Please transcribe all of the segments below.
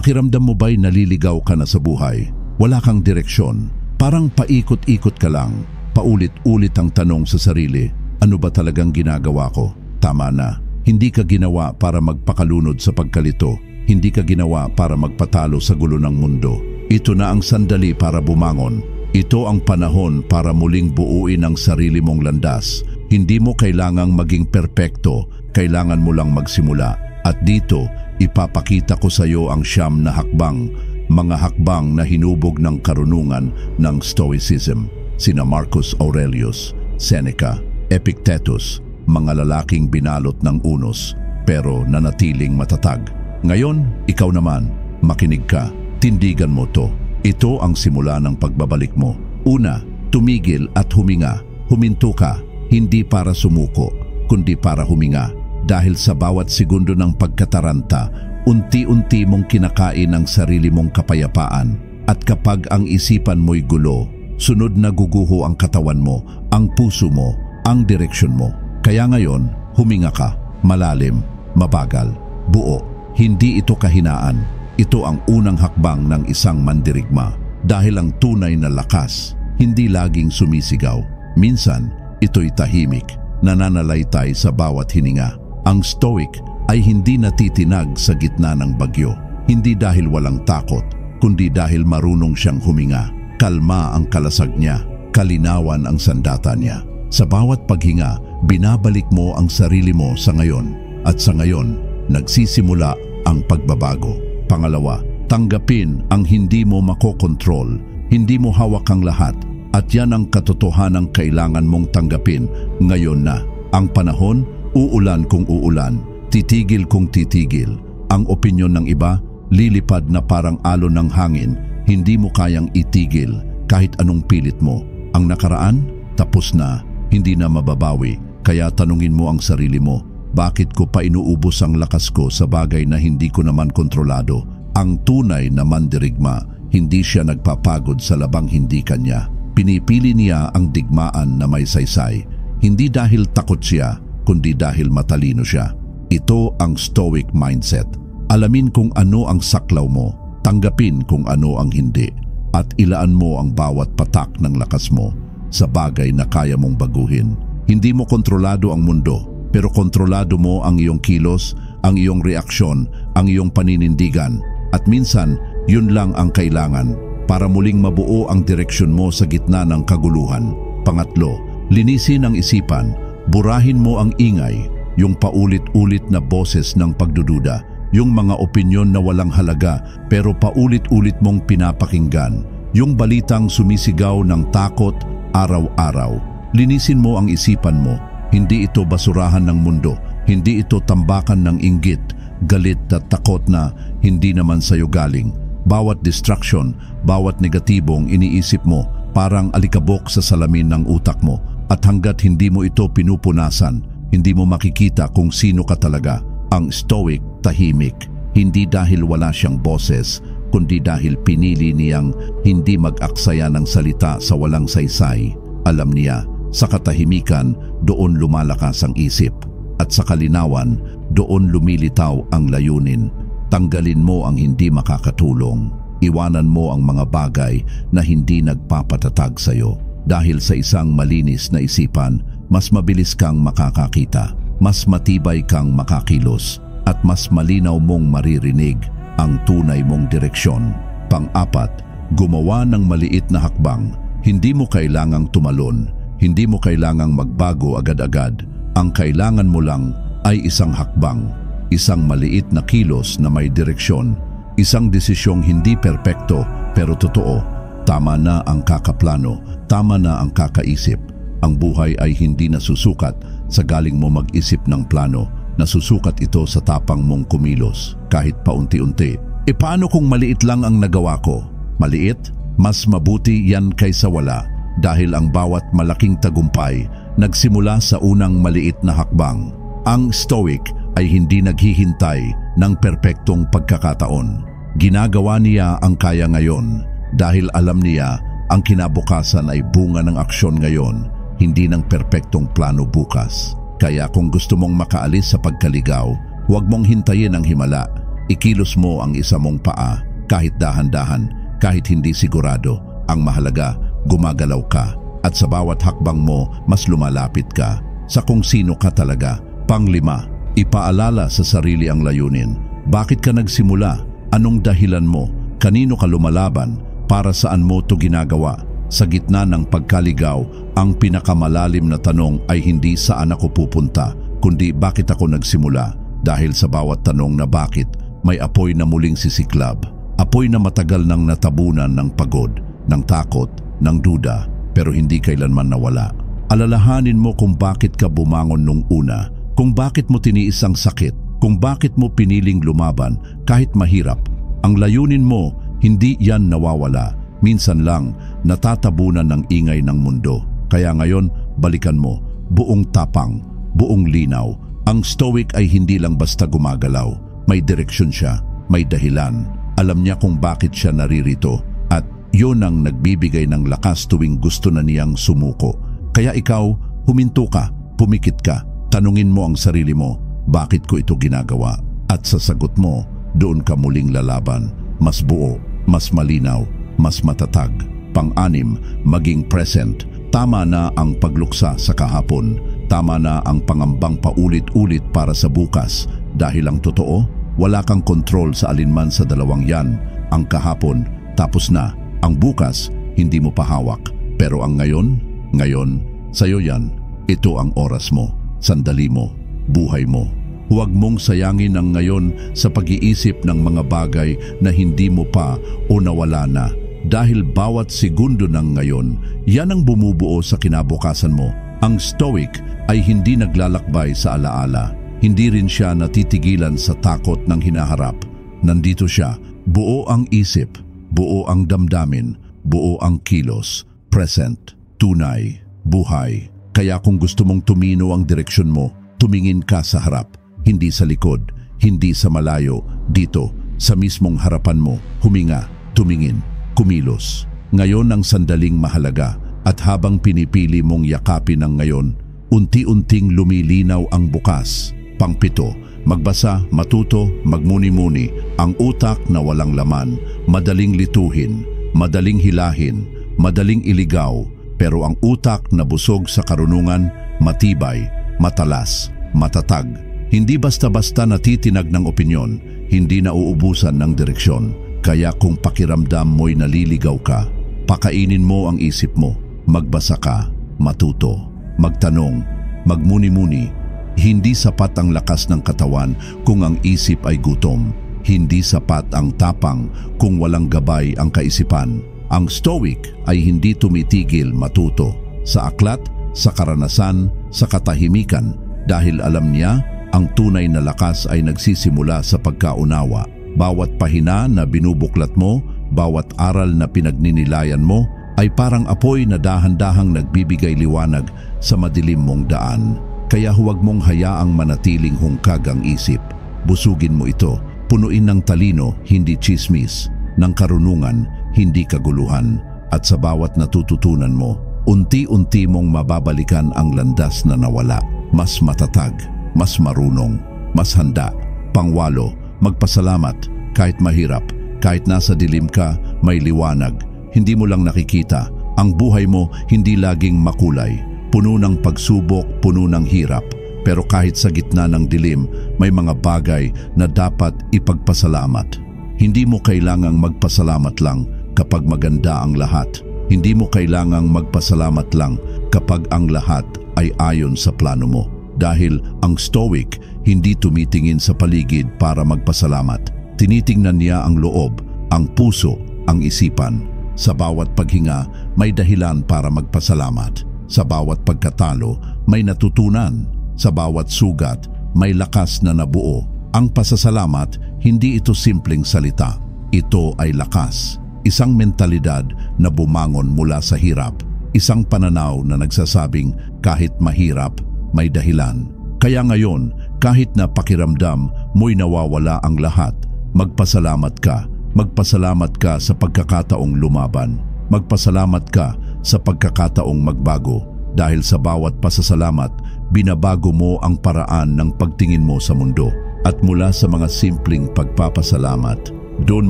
Pakiramdam mo ba'y naliligaw ka na sa buhay? Wala kang direksyon. Parang paikot-ikot ka lang. Paulit-ulit ang tanong sa sarili, ano ba talagang ginagawa ko? Tama na. Hindi ka ginawa para magpakalunod sa pagkalito. Hindi ka ginawa para magpatalo sa gulo ng mundo. Ito na ang sandali para bumangon. Ito ang panahon para muling buuin ang sarili mong landas. Hindi mo kailangang maging perpekto, kailangan mo lang magsimula. At dito, ipapakita ko sa iyo ang 9 na hakbang, mga hakbang na hinubog ng karunungan ng Stoicism. Sina Marcus Aurelius, Seneca, Epictetus, mga lalaking binalot ng unos, pero nanatiling matatag. Ngayon, ikaw naman, makinig ka. Tindigan mo to. Ito ang simula ng pagbabalik mo. Una, tumigil at huminga. Huminto ka, hindi para sumuko, kundi para huminga. Dahil sa bawat segundo ng pagkataranta, unti-unti mong kinakain ang sarili mong kapayapaan. At kapag ang isipan mo'y gulo, sunod na guguho ang katawan mo, ang puso mo, ang direksyon mo. Kaya ngayon, huminga ka, malalim, mabagal, buo. Hindi ito kahinaan. Ito ang unang hakbang ng isang mandirigma. Dahil ang tunay na lakas, hindi laging sumisigaw. Minsan, ito'y tahimik, nananalaytay sa bawat hininga. Ang Stoic ay hindi natitinag sa gitna ng bagyo. Hindi dahil walang takot, kundi dahil marunong siyang huminga. Kalma ang kalasag niya, kalinawan ang sandata niya. Sa bawat paghinga, binabalik mo ang sarili mo sa ngayon. At sa ngayon, nagsisimula ang pagbabago. Pangalawa, tanggapin ang hindi mo makokontrol. Hindi mo hawak ang lahat. At yan ang katotohanang kailangan mong tanggapin ngayon na. Ang panahon, uulan kung uulan, titigil kung titigil. Ang opinyon ng iba, lilipad na parang alon ng hangin. Hindi mo kayang itigil kahit anong pilit mo. Ang nakaraan, tapos na, hindi na mababawi. Kaya tanungin mo ang sarili mo, bakit ko pa inuubos ang lakas ko sa bagay na hindi ko naman kontrolado? Ang tunay na mandirigma, hindi siya nagpapagod sa labang hindi kanya. Pinipili niya ang digmaan na may saysay. Hindi dahil takot siya, kundi dahil matalino siya. Ito ang Stoic mindset. Alamin kung ano ang saklaw mo, tanggapin kung ano ang hindi, at ilaan mo ang bawat patak ng lakas mo sa bagay na kaya mong baguhin. Hindi mo kontrolado ang mundo, pero kontrolado mo ang iyong kilos, ang iyong reaksyon, ang iyong paninindigan. At minsan, yun lang ang kailangan para muling mabuo ang direksyon mo sa gitna ng kaguluhan. Pangatlo, linisin ang isipan. Burahin mo ang ingay, yung paulit-ulit na boses ng pagdududa, yung mga opinyon na walang halaga pero paulit-ulit mong pinapakinggan, yung balitang sumisigaw ng takot araw-araw. Linisin mo ang isipan mo. Hindi ito basurahan ng mundo, hindi ito tambakan ng inggit, galit at takot na hindi naman sa'yo galing. Bawat distraction, bawat negatibong iniisip mo, parang alikabok sa salamin ng utak mo. At hanggat hindi mo ito pinupunasan, hindi mo makikita kung sino ka talaga. Ang Stoic tahimik, hindi dahil wala siyang boses, kundi dahil pinili niyang hindi mag-aksaya ng salita sa walang saysay. Alam niya, sa katahimikan, doon lumalakas ang isip. At sa kalinawan, doon lumilitaw ang layunin. Tanggalin mo ang hindi makakatulong. Iwanan mo ang mga bagay na hindi nagpapatatag sa iyo. Dahil sa isang malinis na isipan, mas mabilis kang makakakita, mas matibay kang makakilos, at mas malinaw mong maririnig ang tunay mong direksyon. Pang-apat, gumawa ng maliit na hakbang. Hindi mo kailangang tumalon. Hindi mo kailangang magbago agad-agad. Ang kailangan mo lang ay isang hakbang, isang maliit na kilos na may direksyon, isang desisyong hindi perpekto pero totoo. Tama na ang kakaplano, tama na ang kakaisip. Ang buhay ay hindi nasusukat sa galing mo mag-isip ng plano, nasusukat ito sa tapang mong kumilos kahit paunti-unti. E paano kung maliit lang ang nagawa ko? Maliit? Mas mabuti yan kaysa wala. Dahil ang bawat malaking tagumpay nagsimula sa unang maliit na hakbang. Ang Stoic ay hindi naghihintay ng perpektong pagkakataon. Ginagawa niya ang kaya ngayon dahil alam niya ang kinabukasan ay bunga ng aksyon ngayon, hindi ng perpektong plano bukas. Kaya kung gusto mong makaalis sa pagkaligaw, huwag mong hintayin ang himala. Ikilos mo ang isa mong paa, kahit dahan-dahan, kahit hindi sigurado. Ang mahalaga, gumagalaw ka. At sa bawat hakbang mo, mas lumalapit ka sa kung sino ka talaga. Panglima, ipaalala sa sarili ang layunin. Bakit ka nagsimula? Anong dahilan mo? Kanino ka lumalaban? Para saan mo to ginagawa? Sa gitna ng pagkaligaw, ang pinakamalalim na tanong ay hindi saan ako pupunta, kundi bakit ako nagsimula. Dahil sa bawat tanong na bakit, may apoy na muling sisiklab. Apoy na matagal nang natabunan ng pagod, ng takot, ng duda, pero hindi kailanman nawala. Alalahanin mo kung bakit ka bumangon nung una, kung bakit mo tiniis ang sakit, kung bakit mo piniling lumaban kahit mahirap. Ang layunin mo, hindi yan nawawala. Minsan lang, natatabunan ng ingay ng mundo. Kaya ngayon, balikan mo, buong tapang, buong linaw. Ang stoic ay hindi lang basta gumagalaw. May direksyon siya, may dahilan. Alam niya kung bakit siya naririto. At yun ang nagbibigay ng lakas tuwing gusto na niyang sumuko. Kaya ikaw, huminto ka, pumikit ka. Tanungin mo ang sarili mo, bakit ko ito ginagawa? At sa sagot mo, doon ka muling lalaban. Mas buo, mas malinaw, mas matatag. Pang-anim, maging present. Tama na ang pagluksa sa kahapon. Tama na ang pangambang paulit-ulit para sa bukas. Dahil ang totoo, wala kang kontrol sa alinman sa dalawang yan. Ang kahapon, tapos na. Ang bukas, hindi mo pa hawak. Pero ang ngayon, sa'yo yan. Ito ang oras mo, sandali mo, buhay mo. Huwag mong sayangin ang ngayon sa pag-iisip ng mga bagay na hindi mo pa o nawala na. Dahil bawat segundo ng ngayon, yan ang bumubuo sa kinabukasan mo. Ang stoic ay hindi naglalakbay sa alaala. Hindi rin siya natitigilan sa takot ng hinaharap. Nandito siya, buo ang isip, buo ang damdamin, buo ang kilos, present, tunay, buhay. Kaya kung gusto mong tumino ang direksyon mo, tumingin ka sa harap, hindi sa likod, hindi sa malayo, dito, sa mismong harapan mo, huminga, tumingin, kumilos. Ngayon ang sandaling mahalaga at habang pinipili mong yakapin ang ngayon, unti-unting lumilinaw ang bukas. Pang-7, magbasa, matuto, magmuni-muni. Ang utak na walang laman, madaling lituhin, madaling hilahin, madaling iligaw. Pero ang utak na busog sa karunungan, matibay, matalas, matatag. Hindi basta-basta natitinag ng opinyon, hindi nauubusan ng direksyon. Kaya kung pakiramdam mo'y naliligaw ka, pakainin mo ang isip mo. Magbasa ka, matuto, magtanong, magmuni-muni. Hindi sapat ang lakas ng katawan kung ang isip ay gutom. Hindi sapat ang tapang kung walang gabay ang kaisipan. Ang stoic ay hindi tumitigil matuto. Sa aklat, sa karanasan, sa katahimikan. Dahil alam niya, ang tunay na lakas ay nagsisimula sa pagkaunawa. Bawat pahina na binubuklat mo, bawat aral na pinagninilayan mo, ay parang apoy na dahan-dahang nagbibigay liwanag sa madilim mong daan. Kaya huwag mong hayaang manatiling hungkag ang isip. Busugin mo ito, punuin ng talino, hindi chismis, ng karunungan, hindi kaguluhan. At sa bawat natututunan mo, unti-unti mong mababalikan ang landas na nawala. Mas matatag, mas marunong, mas handa. Pang-8, magpasalamat. Kahit mahirap, kahit nasa dilim ka, may liwanag. Hindi mo lang nakikita. Ang buhay mo hindi laging makulay. Puno ng pagsubok, puno ng hirap. Pero kahit sa gitna ng dilim, may mga bagay na dapat ipagpasalamat. Hindi mo kailangang magpasalamat lang kapag maganda ang lahat. Hindi mo kailangang magpasalamat lang kapag ang lahat ay ayon sa plano mo. Dahil ang stoic hindi tumitingin sa paligid para magpasalamat. Tinitingnan niya ang loob, ang puso, ang isipan. Sa bawat paghinga, may dahilan para magpasalamat. Sa bawat pagkatalo, may natutunan. Sa bawat sugat, may lakas na nabuo. Ang pasasalamat, hindi ito simpleng salita. Ito ay lakas. Isang mentalidad na bumangon mula sa hirap. Isang pananaw na nagsasabing kahit mahirap, may dahilan. Kaya ngayon, kahit na pakiramdam mo'y nawawala ang lahat, magpasalamat ka. Magpasalamat ka sa pagkakataong lumaban. Magpasalamat ka sa pagkakataong magbago. Dahil sa bawat pasasalamat, binabago mo ang paraan ng pagtingin mo sa mundo. At mula sa mga simpleng pagpapasalamat, doon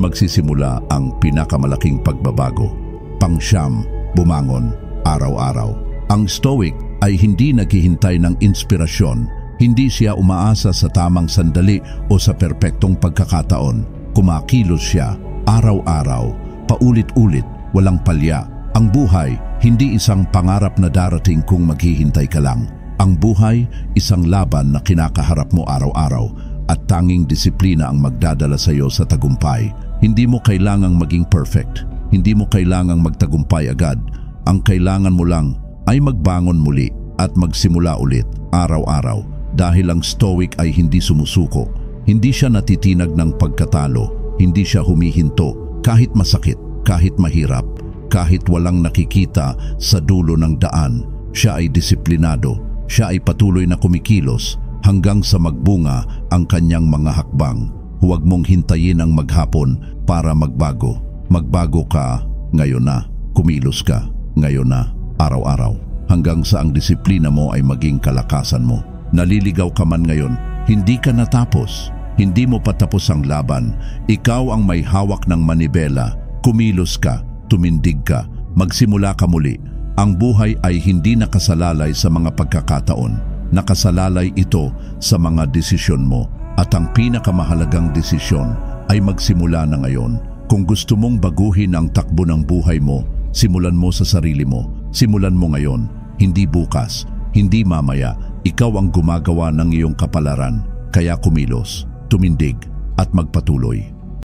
magsisimula ang pinakamalaking pagbabago. Pangsyam, bumangon araw-araw. Ang Stoic ay hindi naghihintay ng inspirasyon. Hindi siya umaasa sa tamang sandali o sa perpektong pagkakataon. Kumakilos siya araw-araw, paulit-ulit, walang palya. Ang buhay, hindi isang pangarap na darating kung maghihintay ka lang. Ang buhay, isang laban na kinakaharap mo araw-araw at tanging disiplina ang magdadala sa iyo sa tagumpay. Hindi mo kailangang maging perfect. Hindi mo kailangang magtagumpay agad. Ang kailangan mo lang ay magbangon muli at magsimula ulit araw-araw. Dahil ang Stoic ay hindi sumusuko. Hindi siya natitinag ng pagkatalo. Hindi siya humihinto kahit masakit, kahit mahirap, kahit walang nakikita sa dulo ng daan. Siya ay disiplinado. Siya ay patuloy na kumikilos hanggang sa magbunga ang kanyang mga hakbang. Huwag mong hintayin ang maghapon para magbago. Magbago ka ngayon na. Kumilos ka ngayon na, araw-araw. Hanggang sa ang disiplina mo ay maging kalakasan mo. Naliligaw ka man ngayon, hindi ka natapos. Hindi mo patapos ang laban. Ikaw ang may hawak ng manibela. Kumilos ka, tumindig ka, magsimula ka muli. Ang buhay ay hindi nakasalalay sa mga pagkakataon. Nakasalalay ito sa mga desisyon mo. At ang pinakamahalagang desisyon ay magsimula na ngayon. Kung gusto mong baguhin ang takbo ng buhay mo, simulan mo sa sarili mo. Simulan mo ngayon, hindi bukas, hindi mamaya. Ikaw ang gumagawa ng iyong kapalaran. Kaya kumilos, tumindig at magpatuloy.